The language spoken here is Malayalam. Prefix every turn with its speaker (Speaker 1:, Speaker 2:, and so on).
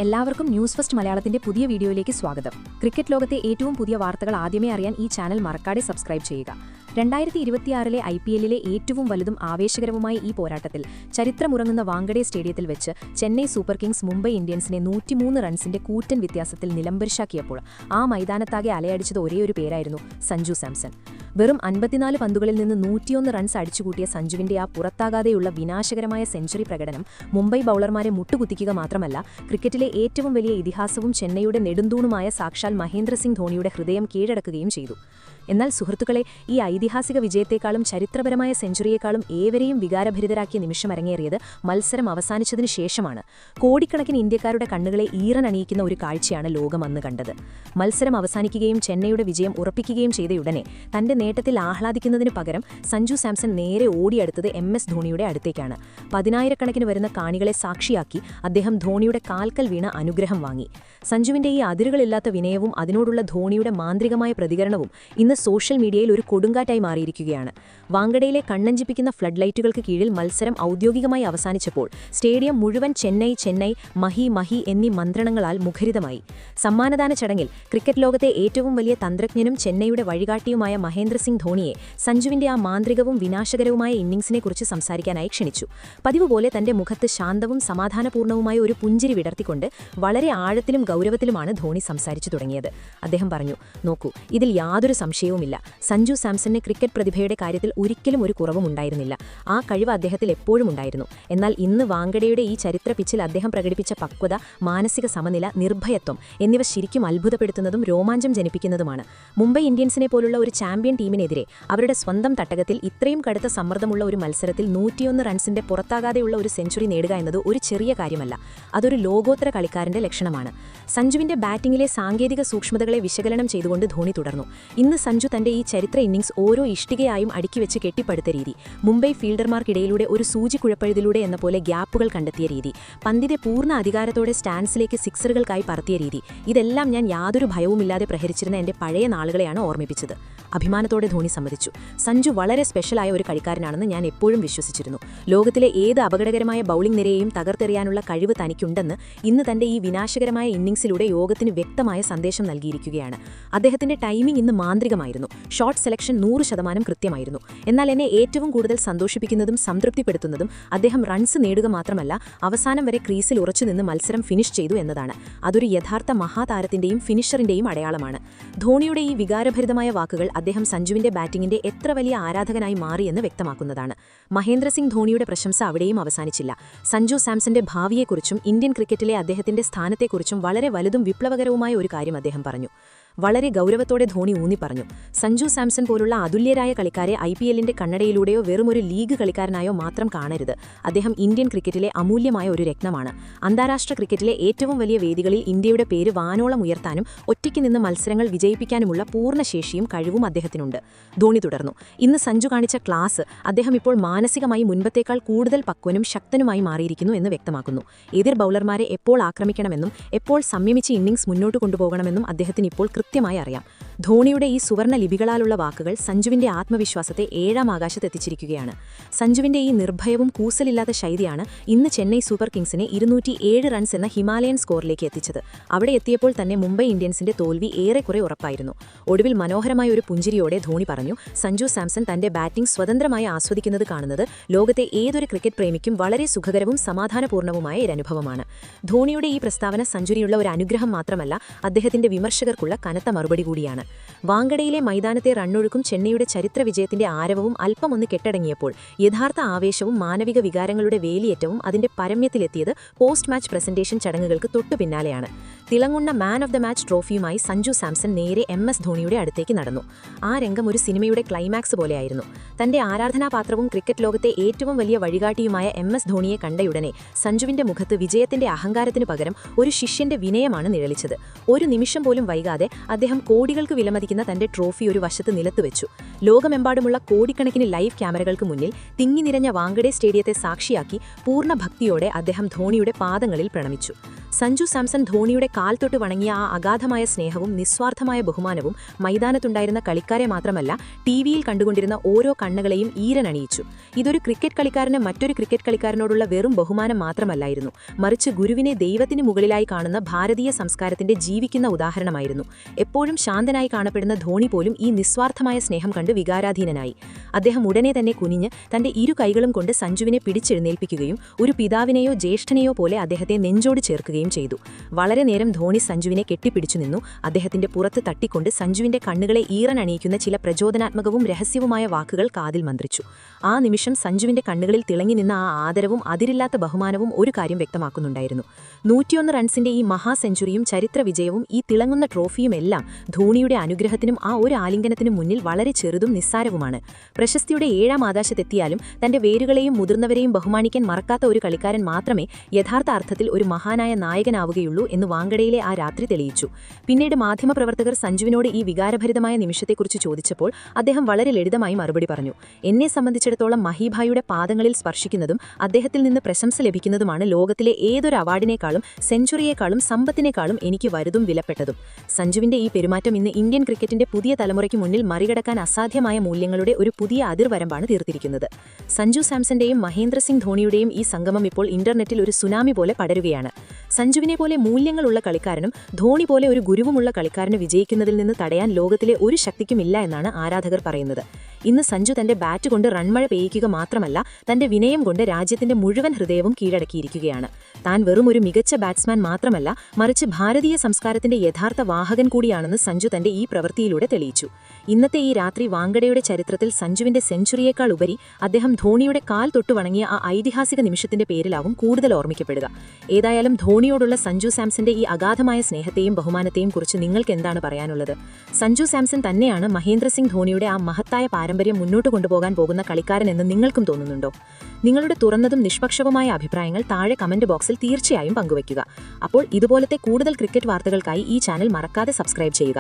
Speaker 1: എല്ലാവർക്കും ന്യൂസ് ഫസ്റ്റ് മലയാളത്തിന്റെ പുതിയ വീഡിയോയിലേക്ക് സ്വാഗതം. ക്രിക്കറ്റ് ലോകത്തെ ഏറ്റവും പുതിയ വാർത്തകൾ ആദ്യമേ അറിയാൻ ഈ ചാനൽ മറക്കാതെ സബ്സ്ക്രൈബ് ചെയ്യുക. 2026 IPL-ലെ ഏറ്റവും വലുതും ആവേശകരവുമായ ഈ പോരാട്ടത്തിൽ ചരിത്രമുറങ്ങുന്ന വാങ്കഡെ സ്റ്റേഡിയത്തിൽ വെച്ച് ചെന്നൈ സൂപ്പർ കിങ്സ് മുംബൈ ഇന്ത്യൻസിനെ 103 റൺസിന്റെ കൂറ്റൻ വ്യത്യാസത്തിൽ നിലംപരിശാക്കിയപ്പോൾ ആ മൈതാനത്താകെ അലയടിച്ചത് ഒരേയൊരു പേരായിരുന്നു സഞ്ജു സാംസൺ. വെറും 54 പന്തുകളിൽ നിന്ന് 101 റൺസ് അടിച്ചുകൂട്ടിയ സഞ്ജുവിന്റെ ആ പുറത്താകാതെയുള്ള വിനാശകരമായ സെഞ്ചുറി പ്രകടനം മുംബൈ ബൌളർമാരെ മുട്ടുകുത്തിക്കുക മാത്രമല്ല, ക്രിക്കറ്റിലെ ഏറ്റവും വലിയ ഇതിഹാസവും ചെന്നൈയുടെ നെടുന്തൂണുമായ സാക്ഷാൽ മഹേന്ദ്ര സിംഗ് ധോണിയുടെ ഹൃദയം കീഴടക്കുകയും ചെയ്തു. എന്നാൽ സുഹൃത്തുക്കളെ, ഈ ഐതിഹാസിക വിജയത്തെക്കാളും ചരിത്രപരമായ സെഞ്ചുറിയേക്കാളും ഏവരെയും വികാരഭരിതരാക്കിയ നിമിഷം അരങ്ങേറിയത് മത്സരം അവസാനിച്ചതിനു ശേഷമാണ്. കോടിക്കണക്കിന് ഇന്ത്യക്കാരുടെ കണ്ണുകളെ ഈറനണിയിക്കുന്ന ഒരു കാഴ്ചയാണ് ലോകം അന്ന് കണ്ടത്. മത്സരം അവസാനിക്കുകയും ചെന്നൈയുടെ വിജയം ഉറപ്പിക്കുകയും ചെയ്തയുടനെ തന്റെ നേട്ടത്തിൽ ആഹ്ലാദിക്കുന്നതിനു പകരം സഞ്ജു സാംസൺ നേരെ ഓടിയെടുത്തത് MS ധോണിയുടെ അടുത്തേക്കാണ്. 10,000-കണക്കിന് വരുന്ന കാണികളെ സാക്ഷിയാക്കി അദ്ദേഹം ധോണിയുടെ കാൽക്കൽ വീണ അനുഗ്രഹം വാങ്ങി. സഞ്ജുവിന്റെ ഈ അതിരുകളില്ലാത്ത വിനയവും അതിനോടുള്ള ധോണിയുടെ മാന്ത്രികമായ പ്രതികരണവും ഇന്ന് സോഷ്യൽ മീഡിയയിൽ ഒരു കൊടുങ്കാറ്റായി മാറിയിരിക്കുകയാണ്. വാങ്കഡയിലെ കണ്ണഞ്ചിപ്പിക്കുന്ന ഫ്ലഡ് ലൈറ്റുകൾക്ക് കീഴിൽ മത്സരം ഔദ്യോഗികമായി അവസാനിച്ചപ്പോൾ സ്റ്റേഡിയം മുഴുവൻ ചെന്നൈ ചെന്നൈ മഹി മഹി എന്നീ മന്ത്രണങ്ങളാൽ മുഖരിതമായി. സമ്മാനദാന ചടങ്ങിൽ ക്രിക്കറ്റ് ലോകത്തെ ഏറ്റവും വലിയ തന്ത്രജ്ഞനും ചെന്നൈയുടെ വഴികാട്ടിയുമായ മഹേന്ദ്ര സിംഗ് ധോണിയെ സഞ്ജുവിന്റെ ആ മാന്ത്രികവും വിനാശകരവുമായ ഇന്നിംഗ്സിനെക്കുറിച്ച് സംസാരിക്കാനായി ക്ഷണിച്ചു. പതിവ് പോലെ തന്റെ മുഖത്ത് ശാന്തവും സമാധാനപൂർണവുമായ ഒരു പുഞ്ചിരി വിടർത്തിക്കൊണ്ട് വളരെ ആഴത്തിലും ഗൗരവത്തിലുമാണ് ധോണി സംസാരിച്ചു തുടങ്ങിയത്. അദ്ദേഹം പറഞ്ഞു, നോക്കൂ, ഇതിൽ യാതൊരു സംശയവുമില്ല, സഞ്ജു സാംസണിന് ക്രിക്കറ്റ് പ്രതിഭയുടെ കാര്യത്തിൽ ഒരിക്കലും ഒരു കുറവും ഉണ്ടായിരുന്നില്ല. ആ കഴിവ് അദ്ദേഹത്തിൽ എപ്പോഴും ഉണ്ടായിരുന്നു. എന്നാൽ ഇന്ന് വാങ്കഡയുടെ ഈ ചരിത്ര പിച്ചിൽ അദ്ദേഹം പ്രകടിപ്പിച്ച പക്വത, മാനസിക സമനില, നിർഭയത്വം എന്നിവ ശരിക്കും അത്ഭുതപ്പെടുത്തുന്നതും രോമാഞ്ചം ജനിപ്പിക്കുന്നതുമാണ്. മുംബൈ ഇന്ത്യൻസിനെ പോലുള്ള ഒരു ചാമ്പ്യൻ ടീമിനെതിരെ അവരുടെ സ്വന്തം തട്ടകത്തിൽ ഇത്രയും കടുത്ത സമ്മർദ്ദമുള്ള ഒരു മത്സരത്തിൽ 101 റൺസിന്റെ പുറത്താകാതെയുള്ള ഒരു സെഞ്ചുറി നേടുക എന്നത് ഒരു ചെറിയ കാര്യമല്ല. അതൊരു ലോകോത്തര കളിക്കാരന്റെ ലക്ഷണമാണ്. സഞ്ജുവിന്റെ ബാറ്റിംഗിലെ സാങ്കേതിക സൂക്ഷ്മതകളെ വിശകലനം ചെയ്തുകൊണ്ട് ധോണി തുടർന്നു, ഇന്ന് സഞ്ജു തന്റെ ഈ ചരിത്ര ഇന്നിംഗ്സ് ഓരോ ഇഷ്ടികയായും അടുക്കിവെച്ച് കെട്ടിപ്പടുത്ത രീതി, മുംബൈ ഫീൽഡർമാർക്കിടയിലൂടെ ഒരു സൂചി കുഴപ്പഴുതിലൂടെ എന്ന പോലെ ഗ്യാപ്പുകൾ കണ്ടെത്തിയ രീതി, പന്തിന്റെ പൂർണ്ണ അധികാരത്തോടെ സ്റ്റാൻസിലേക്ക് സിക്സറുകൾക്കായി പറത്തിയ രീതി, ഇതെല്ലാം ഞാൻ യാതൊരു ഭയവുമില്ലാതെ പ്രഹരിച്ചിരുന്ന എന്റെ പഴയ നാളുകളെയാണ് ഓർമ്മിപ്പിച്ചത്. അഭിമാനത്തോടെ ധോണി സമ്മതിച്ചു, സഞ്ജു വളരെ സ്പെഷ്യലായ ഒരു കളിക്കാരനാണെന്ന് ഞാൻ എപ്പോഴും വിശ്വസിച്ചിരുന്നു. ലോകത്തിലെ ഏത് അപകടകരമായ ബൌളിംഗ് നിരയെയും തകർത്തെറിയാനുള്ള കഴിവ് തനിക്കുണ്ടെന്ന് ഇന്ന് തന്റെ ഈ വിനാശകരമായ ഇന്നിംഗ്സിലൂടെ യോഗത്തിന് വ്യക്തമായ സന്ദേശം നൽകിയിരിക്കുകയാണ്. അദ്ദേഹത്തിന്റെ ടൈമിംഗ് ഇന്ന് മാന്ത്രികമായിരുന്നു. Shot selection 100% കൃത്യമായിരുന്നു. എന്നാൽ എന്നെ ഏറ്റവും കൂടുതൽ സന്തോഷിപ്പിക്കുന്നതും സംതൃപ്തിപ്പെടുത്തുന്നതും അദ്ദേഹം റൺസ് നേടുക മാത്രമല്ല, അവസാനം വരെ ക്രീസിൽ ഉറച്ചുനിന്ന് മത്സരം ഫിനിഷ് ചെയ്തു എന്നതാണ്. അതൊരു യഥാർത്ഥ മഹാതാരത്തിന്റെയും ഫിനിഷറിന്റെയും അടയാളമാണ്. ധോണിയുടെ ഈ വികാരഭരിതമായ വാക്കുകൾ അദ്ദേഹം സഞ്ജുവിന്റെ ബാറ്റിംഗിന്റെ എത്ര വലിയ ആരാധകനായി മാറിയെന്ന് വ്യക്തമാക്കുന്നതാണ്. മഹേന്ദ്ര സിംഗ് ധോണിയുടെ പ്രശംസ അവിടെയും അവസാനിച്ചില്ല. സഞ്ജു സാംസന്റെ ഭാവിയെക്കുറിച്ചും ഇന്ത്യൻ ക്രിക്കറ്റിലെ അദ്ദേഹത്തിന്റെ സ്ഥാനത്തെക്കുറിച്ചും വളരെ വലുതും വിപ്ലവകരവുമായ ഒരു കാര്യം അദ്ദേഹം പറഞ്ഞു. വളരെ ഗൗരവത്തോടെ ധോണി ഊന്നി പറഞ്ഞു, സഞ്ജു സാംസൺ പോലുള്ള അതുല്യരായ കളിക്കാരെ IPL-ന്റെ കണ്ണടയിലൂടെയോ വെറുമൊരു ലീഗ് കളിക്കാരനായോ മാത്രം കാണരുത്. അദ്ദേഹം ഇന്ത്യൻ ക്രിക്കറ്റിലെ അമൂല്യമായ ഒരു രത്നമാണ്. അന്താരാഷ്ട്ര ക്രിക്കറ്റിലെ ഏറ്റവും വലിയ വേദികളിൽ ഇന്ത്യയുടെ പേര് വാനോളം ഉയർത്താനും ഒറ്റയ്ക്ക് നിന്ന് മത്സരങ്ങൾ വിജയിപ്പിക്കാനുമുള്ള പൂർണ്ണ ശേഷിയും കഴിവും അദ്ദേഹത്തിനുണ്ട്. ധോണി തുടർന്നു, ഇന്ന് സഞ്ജു കാണിച്ച ക്ലാസ് അദ്ദേഹം ഇപ്പോൾ മാനസികമായി മുൻപത്തേക്കാൾ കൂടുതൽ പക്വനും ശക്തനുമായി മാറിയിരിക്കുന്നു എന്ന് വ്യക്തമാക്കുന്നു. എതിർ ബൌളർമാരെ എപ്പോൾ ആക്രമിക്കണമെന്നും എപ്പോൾ സംയമിച്ച് ഇന്നിംഗ്സ് മുന്നോട്ട് കൊണ്ടുപോകണമെന്നും അദ്ദേഹത്തിന് ഇപ്പോൾ കൃത്യമായി അറിയാം. ധോണിയുടെ ഈ സുവർണ ലിപികളാലുള്ള വാക്കുകൾ സഞ്ജുവിന്റെ ആത്മവിശ്വാസത്തെ 7ാം ആകാശത്തെത്തിച്ചിരിക്കുകയാണ്. സഞ്ജുവിന്റെ ഈ നിർഭയവും കൂസലില്ലാത്ത ശൈലിയാണ് ഇന്ന് ചെന്നൈ സൂപ്പർ കിങ്സിനെ 207 റൺസ് എന്ന ഹിമാലയൻ സ്കോറിലേക്ക് എത്തിച്ചത്. അവിടെ എത്തിയപ്പോൾ തന്നെ മുംബൈ ഇന്ത്യൻസിന്റെ തോൽവി ഏറെക്കുറെ ഉറപ്പായിരുന്നു. ഒടുവിൽ മനോഹരമായ ഒരു പുഞ്ചിരിയോടെ ധോണി പറഞ്ഞു, സഞ്ജു സാംസൺ തന്റെ ബാറ്റിംഗ് സ്വതന്ത്രമായി ആസ്വദിക്കുന്നത് കാണുന്നത് ലോകത്തെ ഏതൊരു ക്രിക്കറ്റ് പ്രേമിക്കും വളരെ സുഖകരവും സമാധാനപൂർണ്ണവുമായ ഒരു അനുഭവമാണ്. ധോണിയുടെ ഈ പ്രസ്താവന സഞ്ജുരിയുള്ള ഒരു അനുഗ്രഹം മാത്രമല്ല, അദ്ദേഹത്തിന്റെ വിമർശകർക്കുള്ള കനത്ത മറുപടി കൂടിയാണ്. വാങ്കഡയിലെ മൈതാനത്തെ റണ്ണൊഴുക്കും ചെന്നൈയുടെ ചരിത്ര വിജയത്തിന്റെ ആരവവും അല്പമൊന്ന് കെട്ടടങ്ങിയപ്പോൾ യഥാർത്ഥ ആവേശവും മാനവിക വികാരങ്ങളുടെ വേലിയേറ്റവും അതിന്റെ പരമ്യത്തിലെത്തിയത് പോസ്റ്റ് മാച്ച് പ്രസന്റേഷൻ ചടങ്ങുകൾക്ക് തൊട്ടു പിന്നാലെയാണ്. തിളങ്ങുന്ന മാൻ ഓഫ് ദ മാച്ച് ട്രോഫിയുമായി സഞ്ജു സാംസൺ നേരെ MS ധോണിയുടെ അടുത്തേക്ക് നടന്നു. ആ രംഗം ഒരു സിനിമയുടെ ക്ലൈമാക്സ് പോലെയായിരുന്നു. തന്റെ ആരാധനാപാത്രവും ക്രിക്കറ്റ് ലോകത്തെ ഏറ്റവും വലിയ വഴികാട്ടിയുമായ MS ധോണിയെ കണ്ടയുടനെ സഞ്ജുവിന്റെ മുഖത്ത് വിജയത്തിന്റെ അഹങ്കാരത്തിനു പകരം ഒരു ശിഷ്യന്റെ വിനയമാണ് നിഴലിച്ചത്. ഒരു നിമിഷം പോലും വൈകാതെ അദ്ദേഹം കോടികൾക്ക് വിലമതിക്കുന്ന തന്റെ ട്രോഫി ഒരു വശത്ത് നിലത്തുവെച്ചു. ലോകമെമ്പാടുമുള്ള കോടിക്കണക്കിന് ലൈവ് ക്യാമറകൾക്ക് മുന്നിൽ തിങ്ങി നിറഞ്ഞ വാങ്കഡെ സ്റ്റേഡിയത്തെ സാക്ഷിയാക്കി പൂർണ്ണ ഭക്തിയോടെ അദ്ദേഹം ധോണിയുടെ പാദങ്ങളിൽ പ്രണമിച്ചു. സഞ്ജു സാംസൺ ധോണിയുടെ കാൽ തൊട്ട് വണങ്ങിയ ആ അഗാധമായ സ്നേഹവും നിസ്വാർത്ഥമായ ബഹുമാനവും മൈതാനത്തുണ്ടായിരുന്ന കളിക്കാരെ മാത്രമല്ല ടിവിയിൽ കണ്ടുകൊണ്ടിരുന്ന ഓരോ കണ്ണുകളെയും ഈരനണിയിച്ചു. ഇതൊരു ക്രിക്കറ്റ് കളിക്കാരന് മറ്റൊരു ക്രിക്കറ്റ് കളിക്കാരനോടുള്ള വെറും ബഹുമാനം മാത്രമല്ലായിരുന്നു, മറിച്ച് ഗുരുവിനെ ദൈവത്തിന് മുകളിലായി കാണുന്ന ഭാരതീയ സംസ്കാരത്തിന്റെ ജീവിക്കുന്ന ഉദാഹരണമായിരുന്നു. എപ്പോഴും ശാന്തനായി കാണപ്പെടുന്ന ധോണി പോലും ഈ നിസ്വാർത്ഥമായ സ്നേഹം കണ്ട് വികാരാധീനനായി. അദ്ദേഹം ഉടനെ തന്നെ കുനിഞ്ഞ് തന്റെ ഇരു കൈകളും കൊണ്ട് സഞ്ജുവിനെ പിടിച്ചെഴുന്നേൽപ്പിക്കുകയും ഒരു പിതാവിനെയോ ജ്യേഷ്ഠനെയോ പോലെ അദ്ദേഹത്തെ നെഞ്ചോട് ചേർക്കുകയും ചെയ്തു. വളരെ നേരം ധോണി സഞ്ജുവിനെ കെട്ടിപ്പിടിച്ചു നിന്നു. അദ്ദേഹത്തിന്റെ പുറത്ത് തട്ടിക്കൊണ്ട് സഞ്ജുവിന്റെ കണ്ണുകളെ ഈറനണിയിക്കുന്ന ചില പ്രചോദനാത്മകവും രഹസ്യവുമായ വാക്കുകൾ കാതിൽ മന്ത്രിച്ചു. ആ നിമിഷം സഞ്ജുവിന്റെ കണ്ണുകളിൽ തിളങ്ങി നിന്ന ആ ആദരവും അതിരില്ലാത്ത ബഹുമാനവും ഒരു കാര്യം വ്യക്തമാക്കുന്നുണ്ടായിരുന്നു. 101 റൺസിന്റെ ഈ മഹാസെഞ്ചുറിയും ചരിത്ര വിജയവും ഈ തിളങ്ങുന്ന ട്രോഫിയുമെല്ലാം ധോണിയുടെ അനുഗ്രഹത്തിനും ആ ഒരു ആലിംഗനത്തിനും മുന്നിൽ വളരെ ചെറുതും നിസ്സാരവുമാണ്. പ്രശസ്തിയുടെ 7ാം ആകാശത്തെത്തിയാലും തന്റെ വേരുകളെയും മുതിർന്നവരെയും ബഹുമാനിക്കാൻ മറക്കാത്ത ഒരു കളിക്കാരൻ മാത്രമേ യഥാർത്ഥ അർത്ഥത്തിൽ ഒരു മഹാനായ നായകനാവുകയുള്ളൂ എന്ന് വാങ്കഡയിലെ ആ രാത്രി തെളിയിച്ചു. പിന്നീട് മാധ്യമപ്രവർത്തകർ സഞ്ജുവിനോട് ഈ വികാരഭരിതമായ നിമിഷത്തെക്കുറിച്ച് ചോദിച്ചപ്പോൾ അദ്ദേഹം വളരെ ലളിതമായി മറുപടി പറഞ്ഞു. എന്നെ സംബന്ധിച്ചിടത്തോളം മഹീഭായിയുടെ പാദങ്ങളിൽ സ്പർശിക്കുന്നതും അദ്ദേഹത്തിൽ നിന്ന് പ്രശംസ ലഭിക്കുന്നതുമാണ് ലോകത്തിലെ ഏതൊരു അവാർഡിനേക്കാളും സെഞ്ചുറിയേക്കാളും സമ്പത്തിനേക്കാളും എനിക്ക് വലുതും വിലപ്പെട്ടതും. സഞ്ജുവിന്റെ ഈ പെരുമാറ്റം ഇന്ന് ഇന്ത്യൻ ക്രിക്കറ്റിന്റെ പുതിയ തലമുറയ്ക്ക് മുന്നിൽ മറികടക്കാൻ അസാധ്യമായ മൂല്യങ്ങളുടെ ഒരു പുതിയ അതിർവരമ്പാണ് തീർത്തിരിക്കുന്നത്. സഞ്ജു സാംസന്റെയും മഹേന്ദ്ര സിംഗ് ധോണിയുടെയും ഈ സംഗമം ഇപ്പോൾ ഇന്റർനെറ്റിൽ ഒരു സുനാമി പോലെ പടരുകയാണ്. സഞ്ജുവിനെ പോലെ മൂല്യങ്ങളുള്ള കളിക്കാരനും ധോണി പോലെ ഒരു ഗുരുവുമുള്ള കളിക്കാരന് വിജയിക്കുന്നതിൽ നിന്ന് തടയാൻ ലോകത്തിലെ ഒരു ശക്തിക്കുമില്ല എന്നാണ് ആരാധകർ പറയുന്നത്. ഇന്ന് സഞ്ജു തന്റെ ബാറ്റ് കൊണ്ട് റൺമഴ പെയ്യിക്കുക മാത്രമല്ല, തന്റെ വിനയം കൊണ്ട് രാജ്യത്തിന്റെ മുഴുവൻ ഹൃദയവും കീഴടക്കിയിരിക്കുകയാണ്. താൻ വെറും ഒരു മികച്ച ബാറ്റ്സ്മാൻ മാത്രമല്ല, മറിച്ച് ഭാരതീയ സംസ്കാരത്തിന്റെ യഥാർത്ഥ വാഹകൻ കൂടിയാണെന്ന് സഞ്ജു തന്റെ ഈ പ്രവൃത്തിയിലൂടെ തെളിയിച്ചു. ഇന്നത്തെ ഈ രാത്രി വാങ്കഡയുടെ ചരിത്രത്തിൽ സഞ്ജുവിന്റെ സെഞ്ചുറിയേക്കാൾ ഉപരി അദ്ദേഹം ധോണിയുടെ കാൽ തൊട്ടു വണങ്ങിയ ആ ഐതിഹാസിക നിമിഷത്തിന്റെ പേരിലാവും കൂടുതൽ ഓർമ്മിക്കപ്പെടുക. ഏതായാലും ധോണിയോടുള്ള സഞ്ജു സാംസന്റെ ഈ അഗാധമായ സ്നേഹത്തെയും ബഹുമാനത്തെയും കുറിച്ച് നിങ്ങൾക്ക് എന്താണ് പറയാനുള്ളത്? സഞ്ജു സാംസൺ തന്നെയാണ് മഹേന്ദ്ര സിംഗ് ധോണിയുടെ ആ മഹത്തായ പാരമ്പര്യം മുന്നോട്ട് കൊണ്ടുപോകാൻ പോകുന്ന കളിക്കാരൻ എന്ന് നിങ്ങൾക്കും തോന്നുന്നുണ്ടോ? നിങ്ങളുടെ തുറന്നതും നിഷ്പക്ഷവുമായ അഭിപ്രായങ്ങൾ താഴെ കമന്റ് ബോക്സിൽ തീർച്ചയായും പങ്കുവയ്ക്കുക. അപ്പോൾ ഇതുപോലത്തെ കൂടുതൽ ക്രിക്കറ്റ് വാർത്തകൾക്കായി ഈ ചാനൽ മറക്കാതെ സബ്സ്ക്രൈബ് ചെയ്യുക.